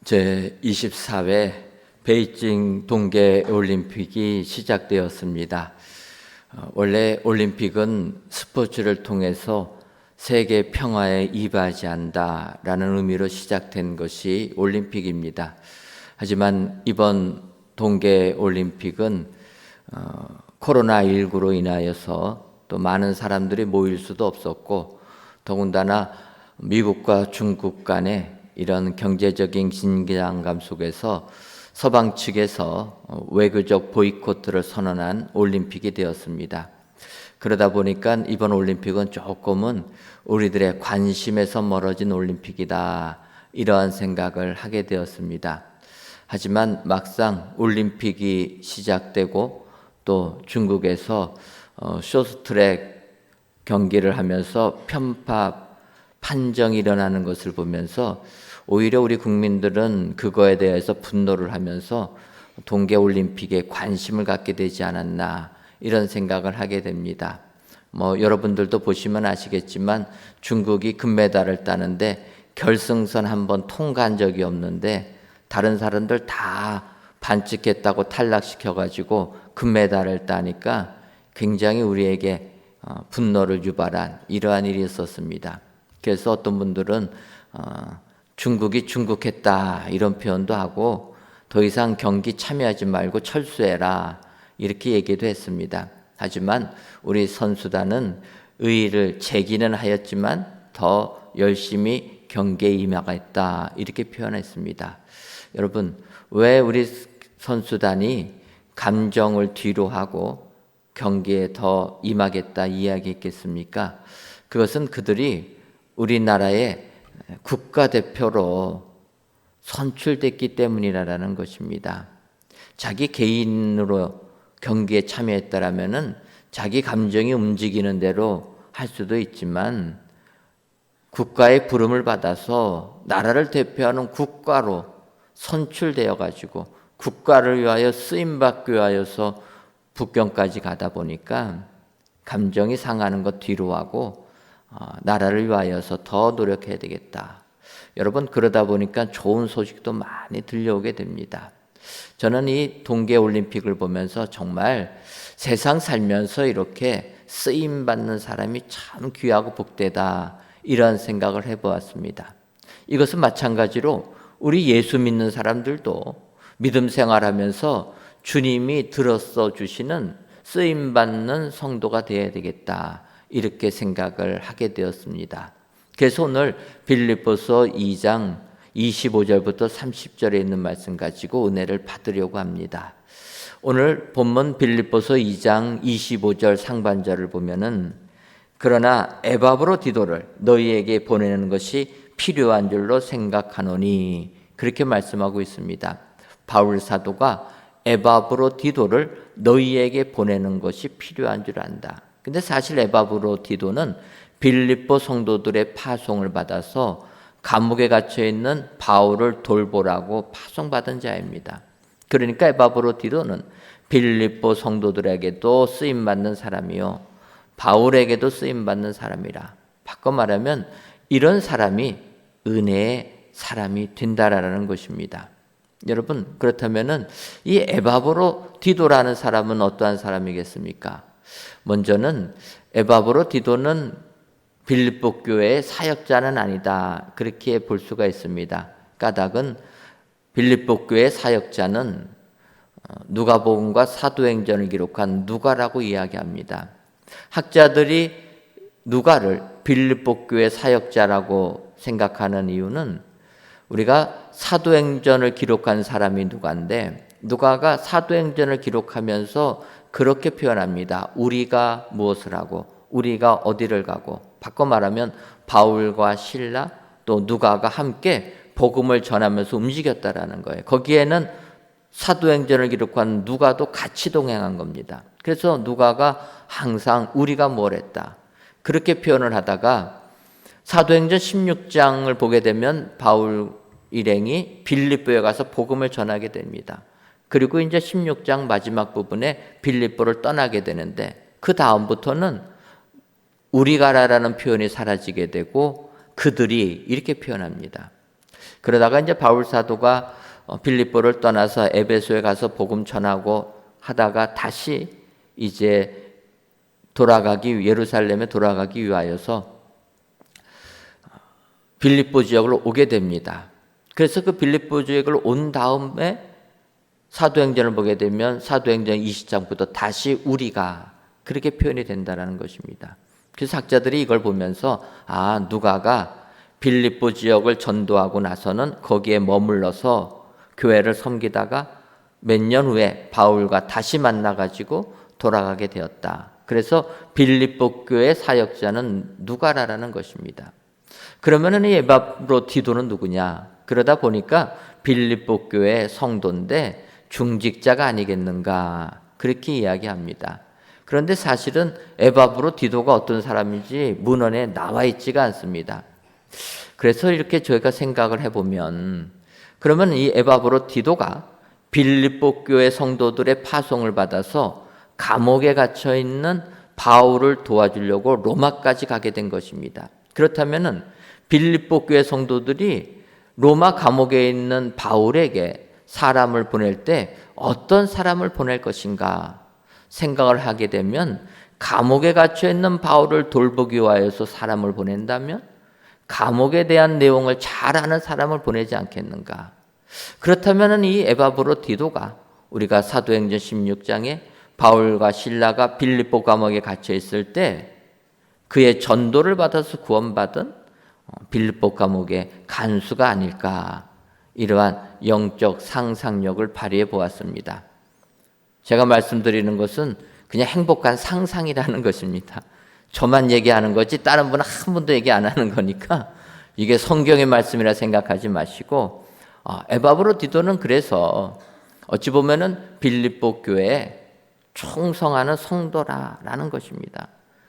제24회 베이징 동계올림픽이 시작되었습니다. 원래 올림픽은 스포츠를 통해서 세계 평화에 이바지한다라는 의미로 시작된 것이 올림픽입니다. 하지만 이번 동계올림픽은 코로나19로 인하여서 또 많은 사람들이 모일 수도 없었고, 더군다나 미국과 중국 간에 이런 경제적인 긴장감 속에서 서방 측에서 외교적 보이콧을 선언한 올림픽이 되었습니다. 그러다 보니까 이번 올림픽은 조금은 우리들의 관심에서 멀어진 올림픽이다, 이러한 생각을 하게 되었습니다. 하지만 막상 올림픽이 시작되고 또 중국에서 쇼트트랙 경기를 하면서 편파 판정이 일어나는 것을 보면서 오히려 우리 국민들은 그거에 대해서 분노를 하면서 동계올림픽에 관심을 갖게 되지 않았나, 이런 생각을 하게 됩니다. 여러분들도 보시면 아시겠지만 중국이 금메달을 따는데 결승선 한번 통과한 적이 없는데 다른 사람들 다 반칙했다고 탈락시켜가지고 금메달을 따니까 굉장히 우리에게 분노를 유발한 이러한 일이 있었습니다. 그래서 어떤 분들은 중국이 중국했다, 이런 표현도 하고 더 이상 경기 참여하지 말고 철수해라, 이렇게 얘기도 했습니다. 하지만 우리 선수단은 의의를 제기는 하였지만 더 열심히 경기에 임하겠다, 이렇게 표현했습니다. 여러분, 왜 우리 선수단이 감정을 뒤로 하고 경기에 더 임하겠다 이야기했겠습니까? 그것은 그들이 우리나라의 국가대표로 선출됐기 때문이라는 것입니다. 자기 개인으로 경기에 참여했다라면은 자기 감정이 움직이는 대로 할 수도 있지만 국가의 부름을 받아서 나라를 대표하는 국가로 선출되어 가지고 국가를 위하여 쓰임받기 위하여서 북경까지 가다 보니까 감정이 상하는 것 뒤로 하고 나라를 위하여서 더 노력해야 되겠다. 여러분, 그러다 보니까 좋은 소식도 많이 들려오게 됩니다. 저는 이 동계올림픽을 보면서 정말 세상 살면서 이렇게 쓰임받는 사람이 참 귀하고 복되다, 이런 생각을 해보았습니다. 이것은 마찬가지로 우리 예수 믿는 사람들도 믿음 생활하면서 주님이 들어써 주시는 쓰임받는 성도가 되어야 되겠다, 이렇게 생각을 하게 되었습니다. 그래서 오늘 빌립보서 2장 25절부터 30절에 있는 말씀 가지고 은혜를 받으려고 합니다. 오늘 본문 빌립보서 2장 25절 상반절을 보면은 그러나 에바브로디도를 너희에게 보내는 것이 필요한 줄로 생각하노니, 그렇게 말씀하고 있습니다. 바울 사도가 에바브로디도를 너희에게 보내는 것이 필요한 줄 안다. 근데 사실 에바브로디도는 빌립보 성도들의 파송을 받아서 감옥에 갇혀 있는 바울을 돌보라고 파송받은 자입니다. 그러니까 에바브로디도는 빌립보 성도들에게도 쓰임 받는 사람이요, 바울에게도 쓰임 받는 사람이라. 바꿔 말하면 이런 사람이 은혜의 사람이 된다라는 것입니다. 여러분, 그렇다면은 이 에바브로디도라는 사람은 어떠한 사람이겠습니까? 먼저는 에바브로디도는 빌립보 교회의 사역자는 아니다, 그렇게 볼 수가 있습니다. 까닭은 빌립보 교회의 사역자는 누가복음과 사도행전을 기록한 누가라고 이야기합니다. 학자들이 누가를 빌립보 교회 사역자라고 생각하는 이유는 우리가 사도행전을 기록한 사람이 누가인데, 누가가 사도행전을 기록하면서 그렇게 표현합니다. 우리가 무엇을 하고 우리가 어디를 가고, 바꿔 말하면 바울과 실라 또 누가가 함께 복음을 전하면서 움직였다라는 거예요. 거기에는 사도행전을 기록한 누가도 같이 동행한 겁니다. 그래서 누가가 항상 우리가 뭘 했다, 그렇게 표현을 하다가 사도행전 16장을 보게 되면 바울 일행이 빌립보에 가서 복음을 전하게 됩니다. 그리고 이제 16장 마지막 부분에 빌립보를 떠나게 되는데 그 다음부터는 우리가라는 표현이 사라지게 되고 그들이 이렇게 표현합니다. 그러다가 이제 바울 사도가 빌립보를 떠나서 에베소에 가서 복음 전하고 하다가 다시 이제 예루살렘에 돌아가기 위하여서 빌립보 지역으로 오게 됩니다. 그래서 그 빌립보 지역을 온 다음에 사도행전을 보게 되면 사도행전 20장부터 다시 우리가 그렇게 표현이 된다는 것입니다. 그래서 학자들이 이걸 보면서 누가가 빌립보 지역을 전도하고 나서는 거기에 머물러서 교회를 섬기다가 몇 년 후에 바울과 다시 만나가지고 돌아가게 되었다. 그래서 빌립보 교회 사역자는 누가라는 것입니다. 그러면은 이 에바브로디도는 누구냐? 그러다 보니까 빌립보 교회 성도인데 중직자가 아니겠는가 그렇게 이야기합니다. 그런데 사실은 에바브로디도가 어떤 사람인지 문헌에 나와 있지가 않습니다. 그래서 이렇게 저희가 생각을 해보면 그러면 이 에바브로디도가 빌립보 교회 성도들의 파송을 받아서 감옥에 갇혀 있는 바울을 도와주려고 로마까지 가게 된 것입니다. 그렇다면은 빌립보 교회 성도들이 로마 감옥에 있는 바울에게 사람을 보낼 때 어떤 사람을 보낼 것인가 생각을 하게 되면 감옥에 갇혀 있는 바울을 돌보기 위하여서 사람을 보낸다면 감옥에 대한 내용을 잘 아는 사람을 보내지 않겠는가? 그렇다면 이 에바브로디도가 우리가 사도행전 16장에 바울과 실라가 빌립보 감옥에 갇혀 있을 때 그의 전도를 받아서 구원받은 빌립보 감옥의 간수가 아닐까, 이러한 영적 상상력을 발휘해 보았습니다. 제가 말씀드리는 것은 그냥 행복한 상상이라는 것입니다. 저만 얘기하는 거지 다른 분은 한 분도 얘기 안 하는 거니까 이게 성경의 말씀이라 생각하지 마시고 에바브로디도는 그래서 어찌 보면은 빌립보 교회에 충성하는 성도라는 것입니다.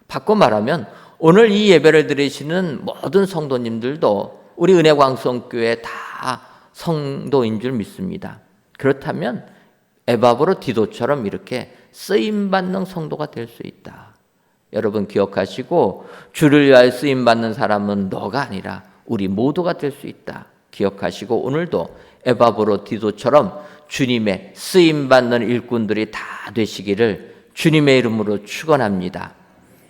바꿔 말하면 오늘 이 예배를 드리시는 모든 성도님들도 우리 은혜광성교회 다 성도인 줄 믿습니다. 그렇다면 에바브로디도처럼 이렇게 쓰임받는 성도가 될 수 있다. 여러분 기억하시고 주를 위하여 쓰임받는 사람은 너가 아니라 우리 모두가 될 수 있다. 기억하시고 오늘도 에바브로디도처럼 주님의 쓰임받는 일꾼들이 다 되시기를 주님의 이름으로 축원합니다.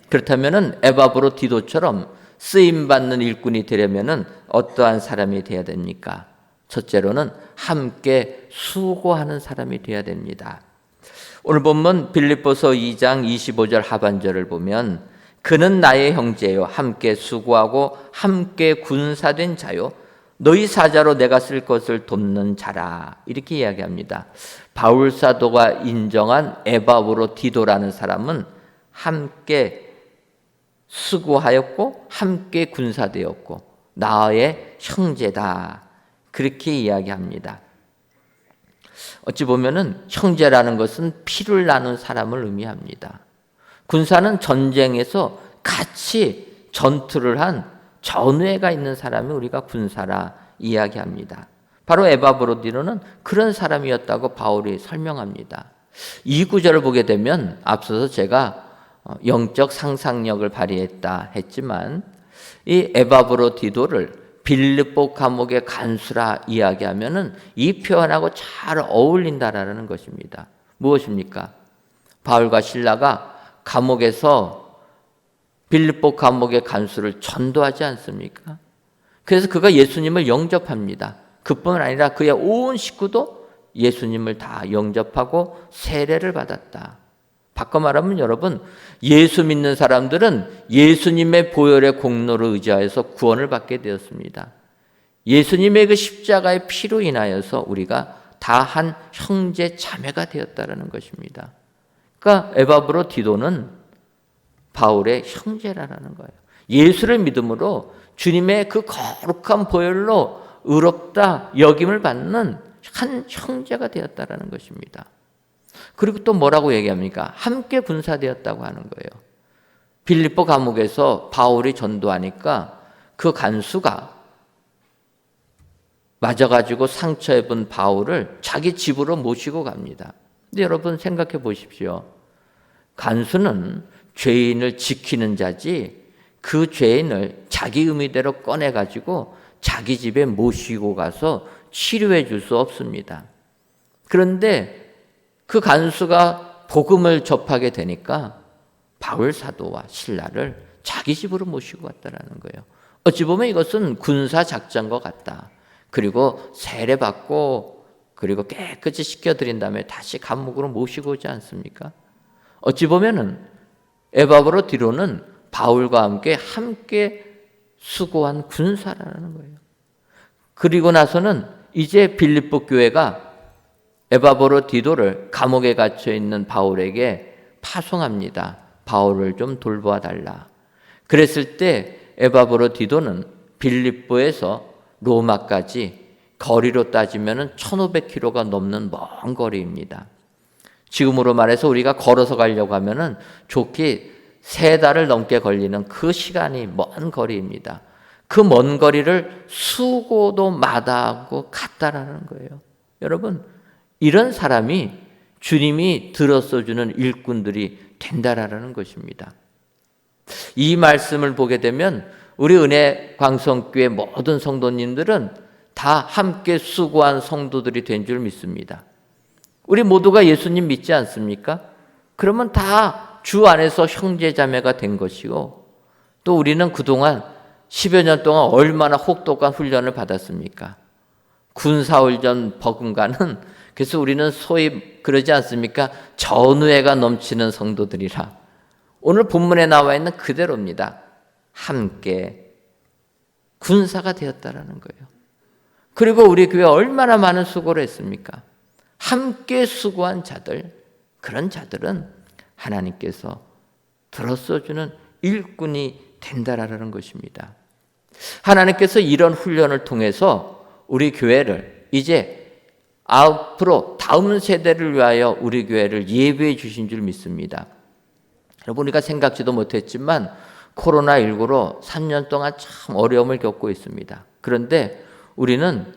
그렇다면 에바브로디도처럼 쓰임받는 일꾼이 되려면 어떠한 사람이 되어야 됩니까? 첫째로는 함께 수고하는 사람이 되어야 됩니다. 오늘 본문 빌립보서 2장 25절 하반절을 보면 그는 나의 형제요 함께 수고하고 함께 군사된 자요 너희 사자로 내가 쓸 것을 돕는 자라 이렇게 이야기합니다. 바울 사도가 인정한 에바브로디도라는 사람은 함께 수고하였고 함께 군사되었고 나의 형제다 그렇게 이야기합니다. 어찌 보면은 형제라는 것은 피를 나눈 사람을 의미합니다. 군사는 전쟁에서 같이 전투를 한 전우애가 있는 사람이 우리가 군사라 이야기합니다. 바로 에바브로디도는 그런 사람이었다고 바울이 설명합니다. 이 구절을 보게 되면 앞서서 제가 영적 상상력을 발휘했다 했지만 이 에바브로디도를 빌립보 감옥의 간수라 이야기하면은 이 표현하고 잘 어울린다라는 것입니다. 무엇입니까? 바울과 실라가 감옥에서 빌립보 감옥의 간수를 전도하지 않습니까? 그래서 그가 예수님을 영접합니다. 그뿐 아니라 그의 온 식구도 예수님을 다 영접하고 세례를 받았다. 바꿔 말하면 여러분, 예수 믿는 사람들은 예수님의 보혈의 공로를 의지하여서 구원을 받게 되었습니다. 예수님의 그 십자가의 피로 인하여서 우리가 다 한 형제 자매가 되었다는 것입니다. 그러니까 에바브로디도는 바울의 형제라는 거예요. 예수를 믿음으로 주님의 그 거룩한 보혈로 의롭다 여김을 받는 한 형제가 되었다는 것입니다. 그리고 또 뭐라고 얘기합니까? 함께 군사되었다고 하는 거예요. 빌립보 감옥에서 바울이 전도하니까 그 간수가 맞아가지고 상처 입은 바울을 자기 집으로 모시고 갑니다. 근데 여러분 생각해 보십시오. 간수는 죄인을 지키는 자지 그 죄인을 자기 의미대로 꺼내가지고 자기 집에 모시고 가서 치료해 줄 수 없습니다. 그런데 그 간수가 복음을 접하게 되니까 바울 사도와 실라를 자기 집으로 모시고 갔다라는 거예요. 어찌 보면 이것은 군사 작전과 같다. 그리고 세례받고 그리고 깨끗이 씻겨드린 다음에 다시 감옥으로 모시고 오지 않습니까? 어찌 보면은 에바브로디도는 바울과 함께 수고한 군사라는 거예요. 그리고 나서는 이제 빌립보 교회가 에바브로디도를 감옥에 갇혀 있는 바울에게 파송합니다. 바울을 좀 돌보아 달라. 그랬을 때 에바브로디도는 빌립보에서 로마까지 거리로 따지면 1500km가 넘는 먼 거리입니다. 지금으로 말해서 우리가 걸어서 가려고 하면은 좋게 3달을 넘게 걸리는 그 시간이 먼 거리입니다. 그 먼 거리를 수고도 마다하고 갔다라는 거예요. 여러분, 이런 사람이 주님이 들어서주는 일꾼들이 된다라는 것입니다. 이 말씀을 보게 되면 우리 은혜 광성교회 모든 성도님들은 다 함께 수고한 성도들이 된 줄 믿습니다. 우리 모두가 예수님 믿지 않습니까? 그러면 다 주 안에서 형제자매가 된 것이고, 또 우리는 그동안 10여 년 동안 얼마나 혹독한 훈련을 받았습니까? 군사훈련 버금가는, 그래서 우리는 소위 그러지 않습니까? 전우애가 넘치는 성도들이라. 오늘 본문에 나와 있는 그대로입니다. 함께 군사가 되었다라는 거예요. 그리고 우리 교회 얼마나 많은 수고를 했습니까? 함께 수고한 자들, 그런 자들은 하나님께서 들어서주는 일꾼이 된다라는 것입니다. 하나님께서 이런 훈련을 통해서 우리 교회를 이제 앞으로 다음 세대를 위하여 우리 교회를 예비해 주신 줄 믿습니다. 여러분, 우리가 생각지도 못했지만 코로나19로 3년 동안 참 어려움을 겪고 있습니다. 그런데 우리는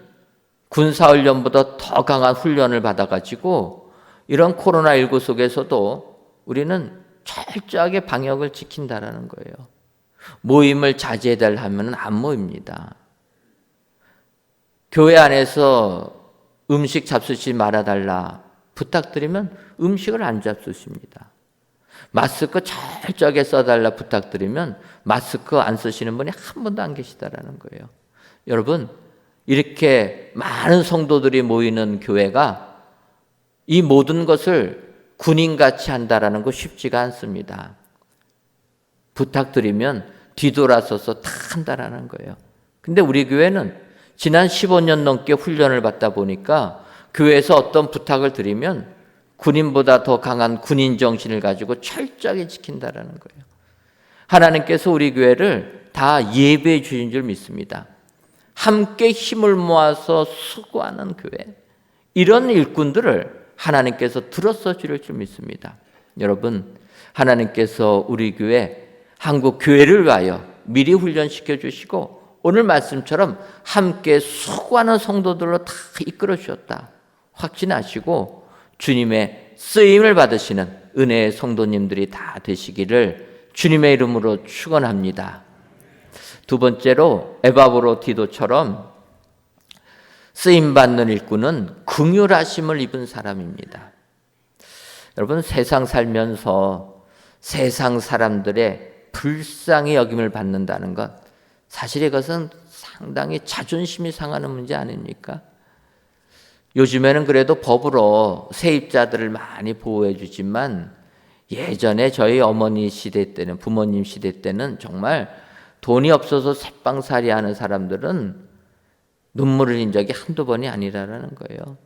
군사훈련보다 더 강한 훈련을 받아가지고 이런 코로나19 속에서도 우리는 철저하게 방역을 지킨다라는 거예요. 모임을 자제해달라면 안 모입니다. 교회 안에서 음식 잡수지 말아달라 부탁드리면 음식을 안 잡수십니다. 마스크 철저하게 써달라 부탁드리면 마스크 안 쓰시는 분이 한 분도 안 계시다라는 거예요. 여러분, 이렇게 많은 성도들이 모이는 교회가 이 모든 것을 군인같이 한다라는 거 쉽지가 않습니다. 부탁드리면 뒤돌아서서 다 한다라는 거예요. 근데 우리 교회는 지난 15년 넘게 훈련을 받다 보니까 교회에서 어떤 부탁을 드리면 군인보다 더 강한 군인 정신을 가지고 철저하게 지킨다라는 거예요. 하나님께서 우리 교회를 다 예배해 주신 줄 믿습니다. 함께 힘을 모아서 수고하는 교회, 이런 일꾼들을 하나님께서 들어서 주실 줄 믿습니다. 여러분, 하나님께서 우리 교회, 한국 교회를 위하여 미리 훈련시켜 주시고 오늘 말씀처럼 함께 수고하는 성도들로 다 이끌어 주셨다 확신하시고 주님의 쓰임을 받으시는 은혜의 성도님들이 다 되시기를 주님의 이름으로 축원합니다. 두 번째로 에바브로디도처럼 쓰임받는 일꾼은 긍휼하심을 입은 사람입니다. 여러분, 세상 살면서 세상 사람들의 불쌍히 여김을 받는다는 것, 사실 이것은 상당히 자존심이 상하는 문제 아닙니까? 요즘에는 그래도 법으로 세입자들을 많이 보호해 주지만 예전에 저희 어머니 시대 때는, 부모님 시대 때는 정말 돈이 없어서 새빵살이 하는 사람들은 눈물을 흘린 적이 한두 번이 아니라는 거예요.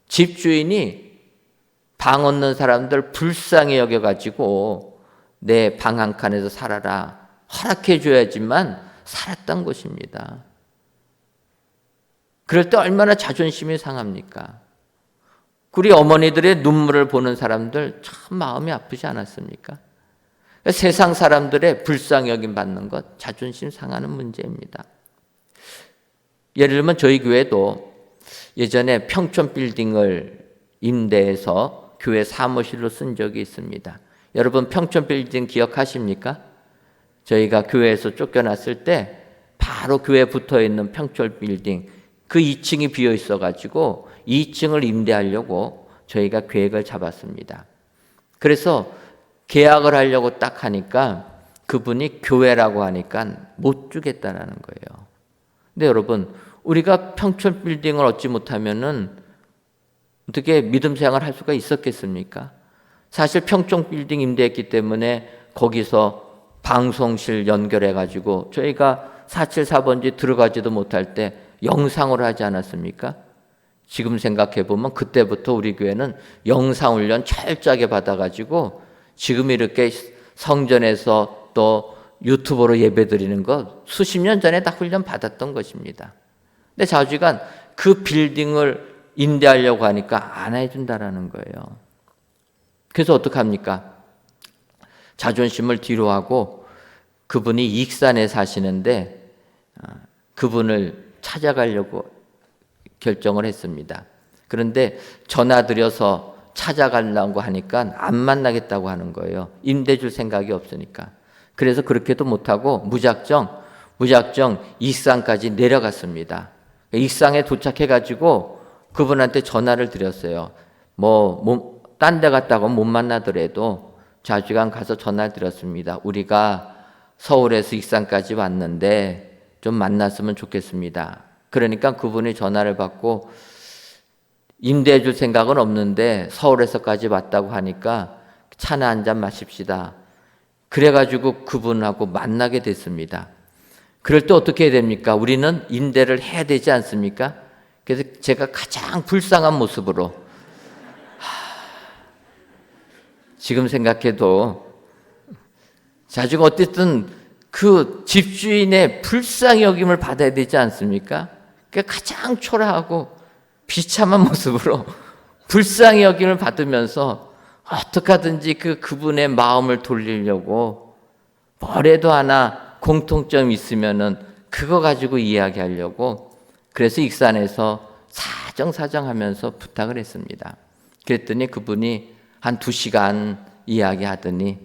집주인이 방 얻는 사람들 불쌍히 여겨가지고 내 방 한 칸에서 살아라 허락해 줘야지만 살았던 것입니다. 그럴 때 얼마나 자존심이 상합니까? 우리 어머니들의 눈물을 보는 사람들 참 마음이 아프지 않았습니까? 세상 사람들의 불쌍히 여김 받는 것 자존심 상하는 문제입니다. 예를 들면 저희 교회도 예전에 평촌 빌딩을 임대해서 교회 사무실로 쓴 적이 있습니다. 여러분, 평촌 빌딩 기억하십니까? 저희가 교회에서 쫓겨났을 때 바로 교회에 붙어 있는 평철 빌딩 그 2층이 비어 있어 가지고 2층을 임대하려고 저희가 계획을 잡았습니다. 그래서 계약을 하려고 딱 하니까 그분이 교회라고 하니까 못 주겠다라는 거예요. 근데 여러분, 우리가 평촌 빌딩을 얻지 못하면은 어떻게 믿음 생활을 할 수가 있었겠습니까? 사실 평촌 빌딩 임대했기 때문에 거기서 방송실 연결해 가지고 저희가 474번지 들어가지도 못할 때 영상으로 하지 않았습니까? 지금 생각해 보면 그때부터 우리 교회는 영상 훈련 철저하게 받아가지고 지금 이렇게 성전에서 또 유튜브로 예배 드리는 거 수십 년 전에 다 훈련 받았던 것입니다. 근데 좌우지간 그 빌딩을 임대하려고 하니까 안 해준다라는 거예요. 그래서 어떡합니까? 자존심을 뒤로 하고 그분이 익산에 사시는데 그분을 찾아가려고 결정을 했습니다. 그런데 전화드려서 찾아가려고 하니까 안 만나겠다고 하는 거예요. 임대 줄 생각이 없으니까. 그래서 그렇게도 못하고 무작정 익산까지 내려갔습니다. 익산에 도착해가지고 그분한테 전화를 드렸어요. 딴 데 갔다고 못 만나더라도 좌지간 가서 전화를 드렸습니다. 우리가 서울에서 익산까지 왔는데 좀 만났으면 좋겠습니다. 그러니까 그분이 전화를 받고 임대해 줄 생각은 없는데 서울에서까지 왔다고 하니까 차나 한잔 마십시다. 그래가지고 그분하고 만나게 됐습니다. 그럴 때 어떻게 해야 됩니까? 우리는 임대를 해야 되지 않습니까? 그래서 제가 가장 불쌍한 모습으로 지금 생각해도 자주가 어쨌든 그 집주인의 불쌍히 여김을 받아야 되지 않습니까? 그러니까 가장 초라하고 비참한 모습으로 불쌍히 여김을 받으면서 어떻게 하든지 그분의 마음을 돌리려고 뭐래도 하나 공통점이 있으면은 그거 가지고 이야기하려고 그래서 익산에서 사정하면서 부탁을 했습니다. 그랬더니 그분이 한 2시간 이야기하더니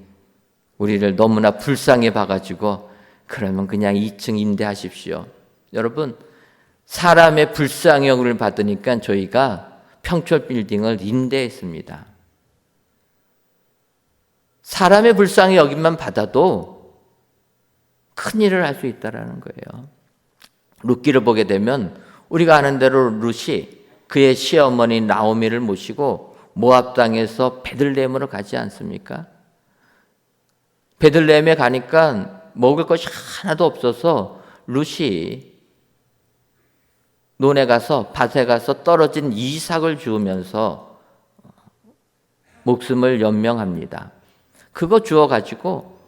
우리를 너무나 불쌍해 봐가지고 그러면 그냥 2층 임대하십시오. 여러분, 사람의 불쌍히 여김을 받으니까 저희가 평철 빌딩을 임대했습니다. 사람의 불쌍히 여김만 받아도 큰일을 할 수 있다는 거예요. 룻기를 보게 되면 우리가 아는 대로 룻이 그의 시어머니 나오미를 모시고 모압 땅에서 베들레헴으로 가지 않습니까? 베들레헴에 가니까 먹을 것이 하나도 없어서 룻이 논에 가서 밭에 가서 떨어진 이삭을 주우면서 목숨을 연명합니다. 그거 주워가지고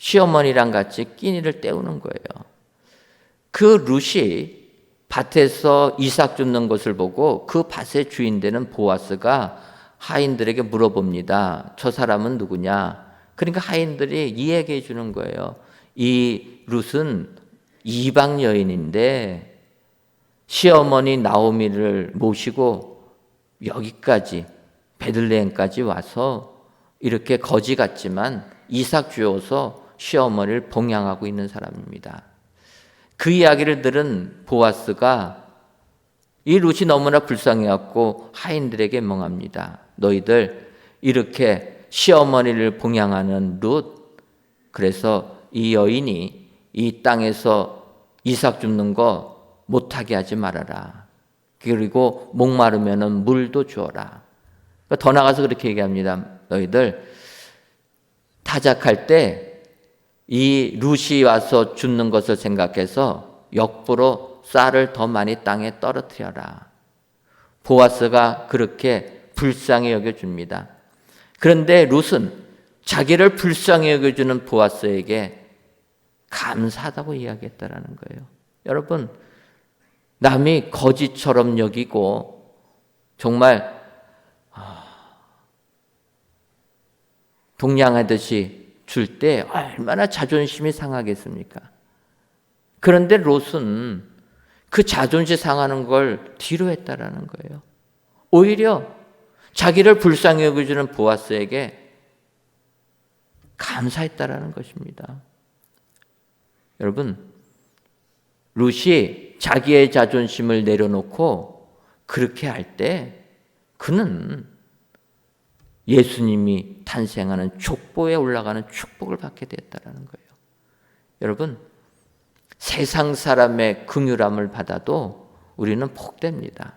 시어머니랑 같이 끼니를 때우는 거예요. 그 룻이 밭에서 이삭 줍는 것을 보고 그 밭의 주인 되는 보아스가 하인들에게 물어봅니다. 저 사람은 누구냐? 그러니까 하인들이 이야기해 주는 거예요. 이 룻은 이방 여인인데 시어머니 나오미를 모시고 여기까지 베들레헴까지 와서 이렇게 거지 같지만 이삭 주어서 시어머니를 봉양하고 있는 사람입니다. 그 이야기를 들은 보아스가 이 룻이 너무나 불쌍해갖고 하인들에게 명합니다. 너희들 이렇게 시어머니를 봉양하는 룻, 그래서 이 여인이 이 땅에서 이삭 줍는 거 못하게 하지 말아라. 그리고 목마르면은 물도 주어라. 더 나가서 그렇게 얘기합니다. 너희들 타작할 때 이 룻이 와서 줍는 것을 생각해서 역부로 쌀을 더 많이 땅에 떨어뜨려라. 보아스가 그렇게 불쌍히 여겨줍니다. 그런데 룻은 자기를 불쌍히 여겨주는 보아스에게 감사하다고 이야기했다라는 거예요. 여러분, 남이 거지처럼 여기고 정말 동냥하듯이 줄 때 얼마나 자존심이 상하겠습니까? 그런데 롯은 그 자존심 상하는 걸 뒤로 했다라는 거예요. 오히려 자기를 불쌍히 여겨주는 보아스에게 감사했다라는 것입니다. 여러분, 룻이 자기의 자존심을 내려놓고 그렇게 할 때 그는 예수님이 탄생하는 족보에 올라가는 축복을 받게 되었다는 거예요. 여러분, 세상 사람의 긍휼함을 받아도 우리는 복됩니다.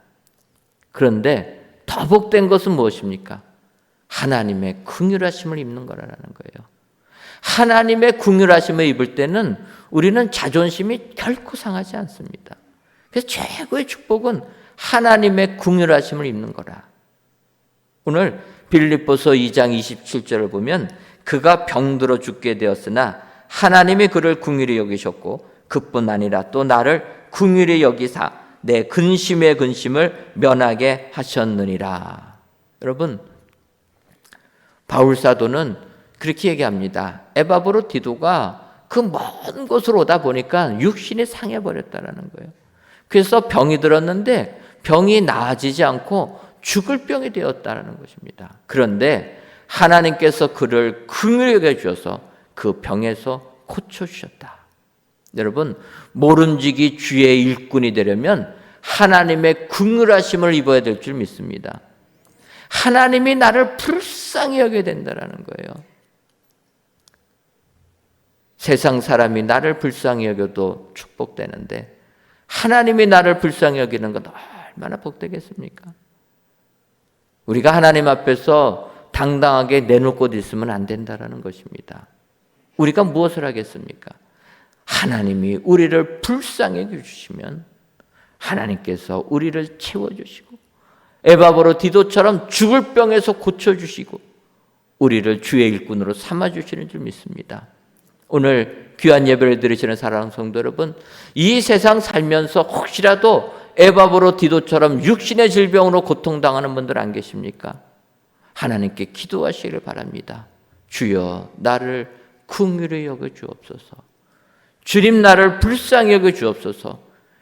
그런데 더 복된 것은 무엇입니까? 하나님의 긍휼하심을 입는 거라는 거예요. 하나님의 긍휼하심을 입을 때는 우리는 자존심이 결코 상하지 않습니다. 그래서 최고의 축복은 하나님의 긍휼하심을 입는 거라. 오늘 빌립보서 2장 27절을 보면 그가 병들어 죽게 되었으나 하나님이 그를 긍휼히 여기셨고 그뿐 아니라 또 나를 긍휼히 여기사 내 근심의 근심을 면하게 하셨느니라. 여러분, 바울 사도는 그렇게 얘기합니다. 에바브로디도가 그 먼 곳으로 오다 보니까 육신이 상해버렸다는 거예요. 그래서 병이 들었는데 병이 나아지지 않고 죽을 병이 되었다는 것입니다. 그런데 하나님께서 그를 긍휼히 여겨주셔서 그 병에서 고쳐주셨다. 여러분, 모름지기 주의 일꾼이 되려면 하나님의 긍휼하심을 입어야 될 줄 믿습니다. 하나님이 나를 불쌍히 여겨야 된다는 거예요. 세상 사람이 나를 불쌍히 여겨도 축복되는데 하나님이 나를 불쌍히 여기는 건 얼마나 복되겠습니까? 우리가 하나님 앞에서 당당하게 내놓을 곳 있으면 안 된다는 것입니다. 우리가 무엇을 하겠습니까? 하나님이 우리를 불쌍히 여겨주시면 하나님께서 우리를 채워주시고 에바브로디도처럼 죽을 병에서 고쳐주시고 우리를 주의 일꾼으로 삼아주시는 줄 믿습니다. 오늘 귀한 예배를 드리시는 사랑하는 성도 여러분, 이 세상 살면서 혹시라도 에바브로디도처럼 육신의 질병으로 고통당하는 분들 안 계십니까? 하나님께 기도하시기를 바랍니다. 주여 나를 긍휼히 여겨 주옵소서. 주님 나를 불쌍히 여겨 주옵소서.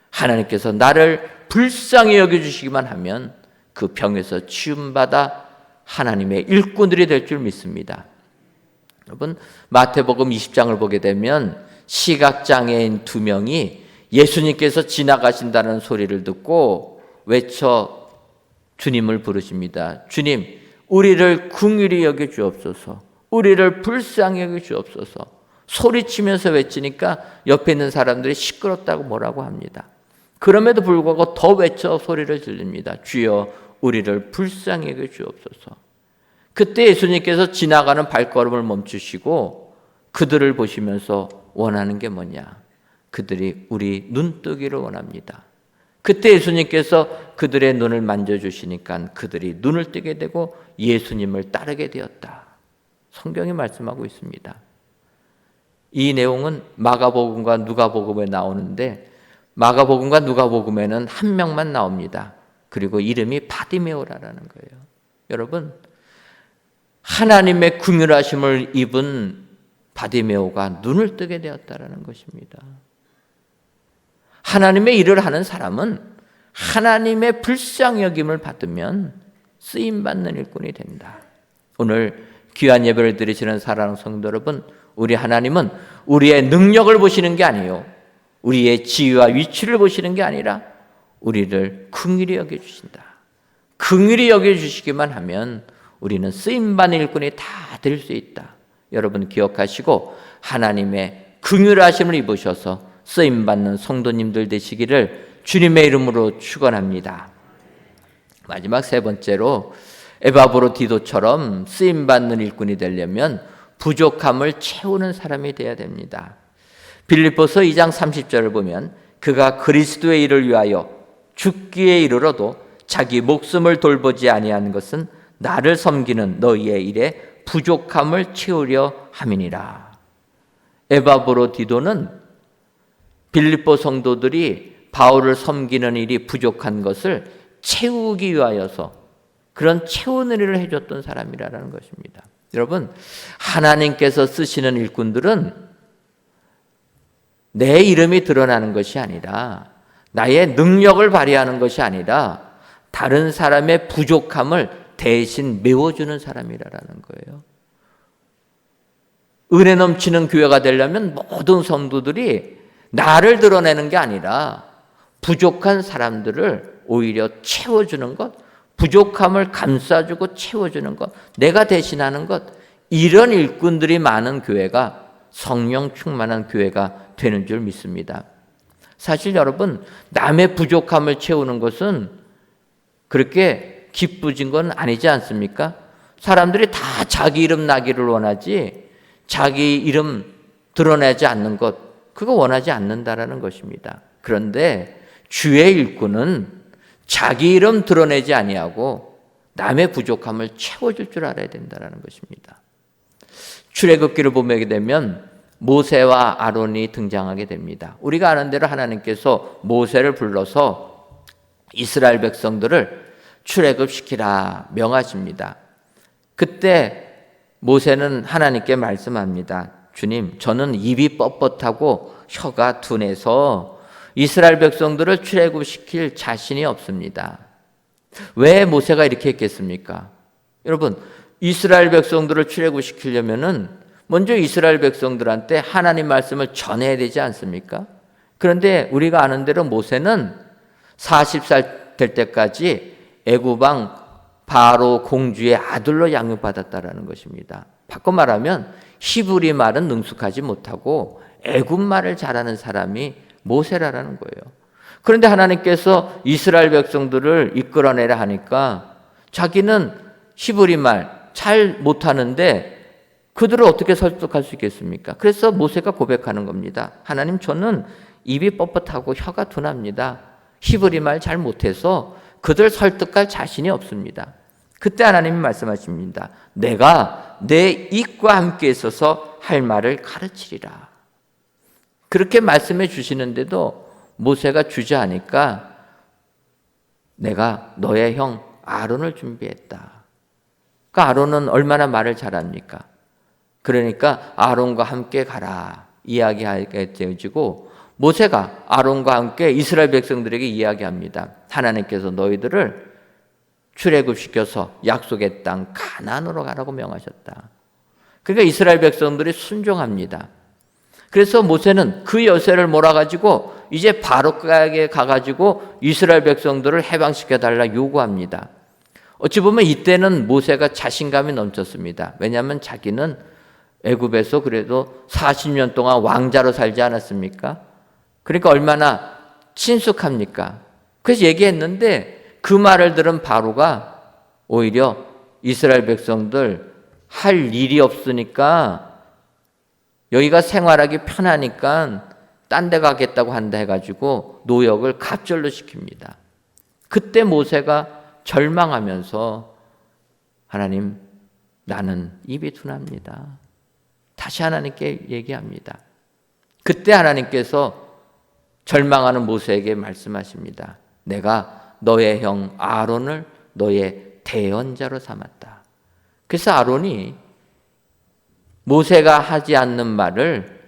하나님께서 나를 불쌍히 여겨 주시기만 하면 그 병에서 치유받아 하나님의 일꾼들이 될 줄 믿습니다. 여러분, 마태복음 20장을 보게 되면 시각장애인 2명이 예수님께서 지나가신다는 소리를 듣고 외쳐 주님을 부르십니다. 주님, 우리를 긍휼히 여겨 주옵소서. 우리를 불쌍히 여겨 주옵소서. 소리치면서 외치니까 옆에 있는 사람들이 시끄럽다고 뭐라고 합니다. 그럼에도 불구하고 더 외쳐 소리를 질립니다. 주여 우리를 불쌍히 여겨 주옵소서. 그때 예수님께서 지나가는 발걸음을 멈추시고 그들을 보시면서 원하는 게 뭐냐? 그들이 우리 눈뜨기를 원합니다. 그때 예수님께서 그들의 눈을 만져주시니까 그들이 눈을 뜨게 되고 예수님을 따르게 되었다. 성경이 말씀하고 있습니다. 이 내용은 마가복음과 누가복음에 나오는데 마가복음과 누가복음에는 한 명만 나옵니다. 그리고 이름이 바디메오라는 거예요. 여러분, 하나님의 긍휼하심을 입은 바디메오가 눈을 뜨게 되었다는 것입니다. 하나님의 일을 하는 사람은 하나님의 불쌍히 여김을 받으면 쓰임받는 일꾼이 된다. 오늘 귀한 예배를 드리시는 사랑하는 성도 여러분, 우리 하나님은 우리의 능력을 보시는 게 아니에요. 우리의 지위와 위치를 보시는 게 아니라 우리를 긍휼히 여겨주신다. 긍휼히 여겨주시기만 하면 우리는 쓰임받는 일꾼이 다 될 수 있다. 여러분 기억하시고 하나님의 긍휼하심을 입으셔서 쓰임받는 성도님들 되시기를 주님의 이름으로 축원합니다. 마지막 세 번째로 에바브로디도처럼 쓰임받는 일꾼이 되려면 부족함을 채우는 사람이 되어야 됩니다. 빌립보서 2장 30절을 보면 그가 그리스도의 일을 위하여 죽기에 이르러도 자기 목숨을 돌보지 아니하는 것은 나를 섬기는 너희의 일에 부족함을 채우려 함이니라. 에바브로디도는 빌립보 성도들이 바울을 섬기는 일이 부족한 것을 채우기 위하여서 그런 채우는 일을 해줬던 사람이라는 것입니다. 여러분, 하나님께서 쓰시는 일꾼들은 내 이름이 드러나는 것이 아니라 나의 능력을 발휘하는 것이 아니라 다른 사람의 부족함을 대신 메워주는 사람이라는 거예요. 은혜 넘치는 교회가 되려면 모든 성도들이 나를 드러내는 게 아니라 부족한 사람들을 오히려 채워주는 것, 부족함을 감싸주고 채워주는 것, 내가 대신하는 것, 이런 일꾼들이 많은 교회가 성령 충만한 교회가 되는 줄 믿습니다. 사실 여러분, 남의 부족함을 채우는 것은 그렇게 기쁘진 건 아니지 않습니까? 사람들이 다 자기 이름 나기를 원하지 자기 이름 드러내지 않는 것, 그거 원하지 않는다라는 것입니다. 그런데 주의 일꾼은 자기 이름 드러내지 아니하고 남의 부족함을 채워줄 줄 알아야 된다는 것입니다. 출애굽기를 보게 되면 모세와 아론이 등장하게 됩니다. 우리가 아는 대로 하나님께서 모세를 불러서 이스라엘 백성들을 출애굽시키라 명하십니다. 그때 모세는 하나님께 말씀합니다. 주님, 저는 입이 뻣뻣하고 혀가 둔해서 이스라엘 백성들을 출애굽시킬 자신이 없습니다. 왜 모세가 이렇게 했겠습니까? 여러분, 이스라엘 백성들을 출애굽시키려면은 먼저 이스라엘 백성들한테 하나님 말씀을 전해야 되지 않습니까? 그런데 우리가 아는 대로 모세는 40살 될 때까지 애굽 왕 바로 공주의 아들로 양육받았다라는 것입니다. 바꿔 말하면 히브리 말은 능숙하지 못하고 애굽 말을 잘하는 사람이 모세라는 거예요. 그런데 하나님께서 이스라엘 백성들을 이끌어내라 하니까 자기는 히브리 말 잘 못하는데 그들을 어떻게 설득할 수 있겠습니까? 그래서 모세가 고백하는 겁니다. 하나님, 저는 입이 뻣뻣하고 혀가 둔합니다. 히브리 말 잘 못해서 그들 설득할 자신이 없습니다. 그때 하나님이 말씀하십니다. 내가 내 입과 함께 있어서 할 말을 가르치리라. 그렇게 말씀해 주시는데도 모세가 주저하니까 내가 너의 형 아론을 준비했다. 그러니까 아론은 얼마나 말을 잘합니까? 그러니까 아론과 함께 가라 이야기하게 되어지고 모세가 아론과 함께 이스라엘 백성들에게 이야기합니다. 하나님께서 너희들을 출애굽시켜서 약속의 땅 가나안으로 가라고 명하셨다. 그러니까 이스라엘 백성들이 순종합니다. 그래서 모세는 그 여세를 몰아가지고 이제 바로에게 가가지고 이스라엘 백성들을 해방시켜달라 요구합니다. 어찌 보면 이때는 모세가 자신감이 넘쳤습니다. 왜냐하면 자기는 애굽에서 그래도 40년 동안 왕자로 살지 않았습니까? 그러니까 얼마나 친숙합니까? 그래서 얘기했는데 그 말을 들은 바로가 오히려 이스라엘 백성들 할 일이 없으니까 여기가 생활하기 편하니까 딴 데 가겠다고 한다 해가지고 노역을 갑절로 시킵니다. 그때 모세가 절망하면서 하나님, 나는 입이 둔합니다. 다시 하나님께 얘기합니다. 그때 하나님께서 절망하는 모세에게 말씀하십니다. 내가 너의 형 아론을 너의 대언자로 삼았다. 그래서 아론이 모세가 하지 않는 말을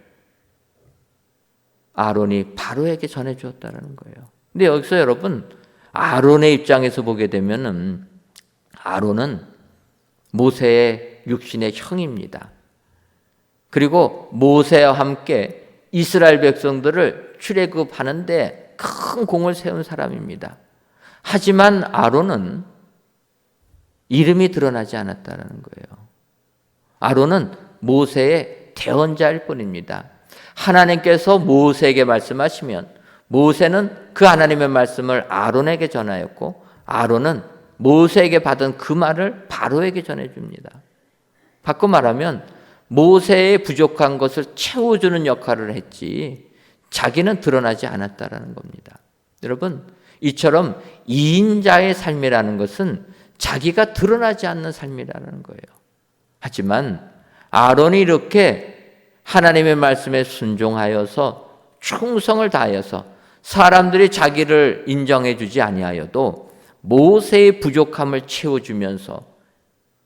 아론이 바로에게 전해주었다는 거예요. 근데 여기서 여러분, 아론의 입장에서 보게 되면은 아론은 모세의 육신의 형입니다. 그리고 모세와 함께 이스라엘 백성들을 출애굽하는데 큰 공을 세운 사람입니다. 하지만 아론은 이름이 드러나지 않았다는 거예요. 아론은 모세의 대언자일 뿐입니다. 하나님께서 모세에게 말씀하시면 모세는 그 하나님의 말씀을 아론에게 전하였고 아론은 모세에게 받은 그 말을 바로에게 전해줍니다. 바꿔 말하면 모세의 부족한 것을 채워주는 역할을 했지 자기는 드러나지 않았다는 겁니다. 여러분, 이처럼 2인자의 삶이라는 것은 자기가 드러나지 않는 삶이라는 거예요. 하지만 아론이 이렇게 하나님의 말씀에 순종하여서 충성을 다하여서 사람들이 자기를 인정해 주지 아니하여도 모세의 부족함을 채워주면서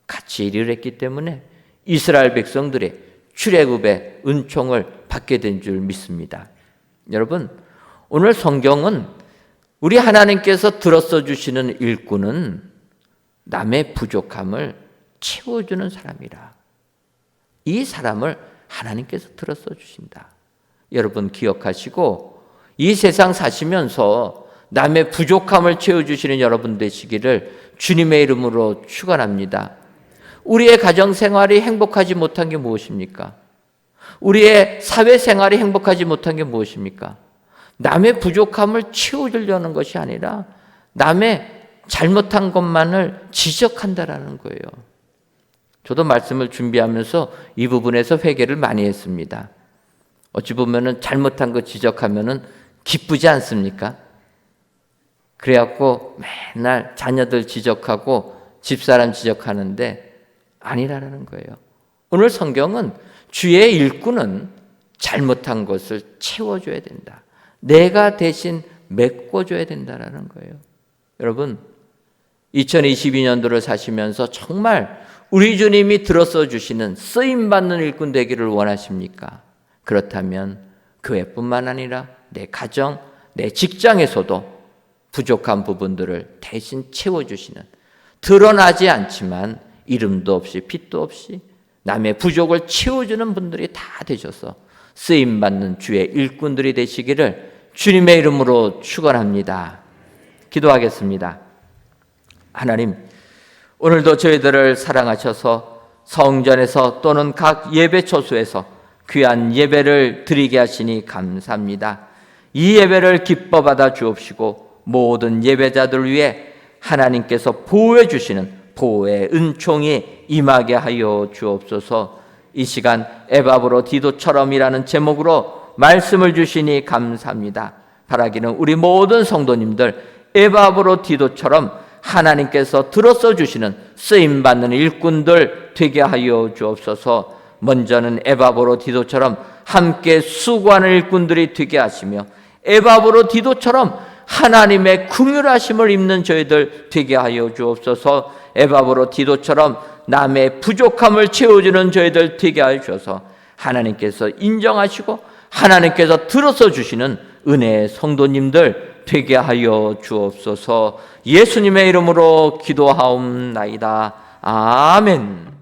같이 일을 했기 때문에 이스라엘 백성들의 출애굽의 은총을 받게 된 줄 믿습니다. 여러분, 오늘 성경은 우리 하나님께서 들어서 주시는 일꾼은 남의 부족함을 채워주는 사람이라. 이 사람을 하나님께서 들어서 주신다. 여러분 기억하시고 이 세상 사시면서 남의 부족함을 채워주시는 여러분 되시기를 주님의 이름으로 축원합니다. 우리의 가정생활이 행복하지 못한 게 무엇입니까? 우리의 사회생활이 행복하지 못한 게 무엇입니까? 남의 부족함을 채워주려는 것이 아니라 남의 잘못한 것만을 지적한다라는 거예요. 저도 말씀을 준비하면서 이 부분에서 회개를 많이 했습니다. 어찌 보면은 잘못한 거 지적하면은 기쁘지 않습니까? 그래갖고 맨날 자녀들 지적하고 집사람 지적하는데 아니라는 거예요. 오늘 성경은 주의 일꾼은 잘못한 것을 채워줘야 된다. 내가 대신 메꿔줘야 된다는 거예요. 여러분 2022년도를 사시면서 정말 우리 주님이 들어서 주시는 쓰임받는 일꾼 되기를 원하십니까? 그렇다면 교회뿐만 아니라 내 가정, 내 직장에서도 부족한 부분들을 대신 채워주시는, 드러나지 않지만 이름도 없이 빛도 없이 남의 부족을 채워주는 분들이 다 되셔서 쓰임받는 주의 일꾼들이 되시기를 주님의 이름으로 축원합니다. 기도하겠습니다. 하나님, 오늘도 저희들을 사랑하셔서 성전에서 또는 각 예배 처소에서 귀한 예배를 드리게 하시니 감사합니다. 이 예배를 기뻐 받아 주옵시고 모든 예배자들 위해 하나님께서 보호해 주시는 보호의 은총이 임하게 하여 주옵소서. 이 시간 에바브로 디도처럼이라는 제목으로 말씀을 주시니 감사합니다. 바라기는 우리 모든 성도님들 에바브로 디도처럼 하나님께서 들어서 주시는 쓰임받는 일꾼들 되게 하여 주옵소서. 먼저는 에바브로 디도처럼 함께 수고하는 일꾼들이 되게 하시며 에바브로 디도처럼 하나님의 긍휼하심을 입는 저희들 되게 하여 주옵소서. 에바브로 디도처럼 남의 부족함을 채워주는 저희들 되게 하여 주셔서 하나님께서 인정하시고 하나님께서 들어서 주시는 은혜의 성도님들 되게 하여 주옵소서. 예수님의 이름으로 기도하옵나이다. 아멘.